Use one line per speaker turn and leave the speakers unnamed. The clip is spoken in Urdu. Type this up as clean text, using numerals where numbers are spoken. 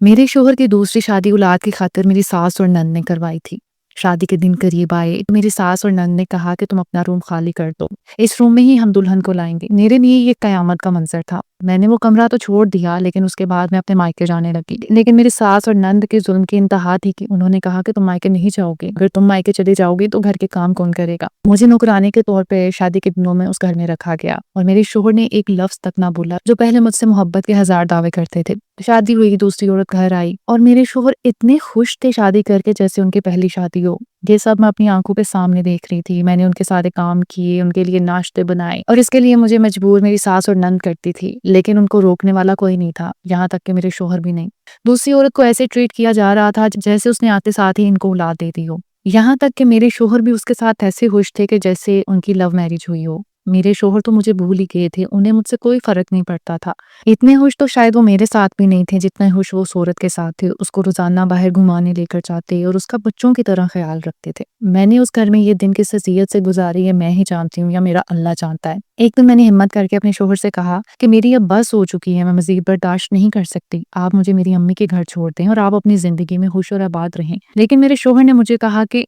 میرے شوہر کی دوسری شادی اولاد کی خاطر میری ساس اور نند نے کروائی تھی۔ شادی کے دن قریب آئے تو میری ساس اور نند نے کہا کہ تم اپنا روم خالی کر دو، اس روم میں ہی ہم دلہن کو لائیں گے۔ میرے لیے یہ قیامت کا منظر تھا۔ میں نے وہ کمرہ تو چھوڑ دیا، لیکن اس کے بعد میں اپنے مائکے جانے لگی۔ لیکن میری ساس اور نند کے ظلم کی انتہا تھی کہ انہوں نے کہا کہ تم مائکے نہیں جاؤ گے، اگر تم مائکے چلے جاؤ گی تو گھر کے کام کون کرے گا۔ مجھے نوکرانی کے طور پہ شادی کے دنوں میں اس گھر میں رکھا گیا اور میرے شوہر نے ایک لفظ تک نہ بولا، جو پہلے مجھ سے محبت کے ہزار دعوے کرتے تھے۔ شادی ہوئی، دوسری عورت گھر آئی اور میرے شوہر اتنے خوش تھے شادی کر کے جیسے ان کی پہلی شادی ہو۔ یہ سب میں اپنی آنکھوں پہ سامنے دیکھ رہی تھی۔ میں نے ان کے سارے کام کیے، ان کے لیے ناشتے بنائے، اور اس کے لیے مجھے مجبور میری ساس اور نند کرتی تھی، لیکن ان کو روکنے والا کوئی نہیں تھا، یہاں تک کہ میرے شوہر بھی نہیں۔ دوسری عورت کو ایسے ٹریٹ کیا جا رہا تھا جیسے اس نے آتے ساتھ ہی ان کو اولاد دے دی ہو، یہاں تک کہ میرے شوہر بھی اس کے ساتھ ایسے خوش تھے کہ جیسے ان کی لو میرج ہوئی ہو۔ میرے شوہر تو مجھے بھول ہی گئے تھے، انہیں مجھ سے کوئی فرق نہیں پڑتا تھا۔ اتنے خوش تو شاید وہ میرے ساتھ بھی نہیں تھے جتنے خوش وہ اس عورت کے ساتھ تھے۔ اس کو روزانہ باہر گھمانے لے کر جاتے اور اس کا بچوں کی طرح خیال رکھتے تھے۔ میں نے اس گھر میں یہ دن کس حیثیت سے گزاری ہے میں ہی جانتی ہوں، یا میرا اللہ جانتا ہے۔ ایک دن میں نے ہمت کر کے اپنے شوہر سے کہا کہ میری اب بس ہو چکی ہے، میں مزید برداشت نہیں کر سکتی، آپ مجھے میری امی کے گھر چھوڑ دیں اور آپ اپنی زندگی میں خوش اور آباد رہیں۔ لیکن میرے شوہر نے مجھے کہا کہ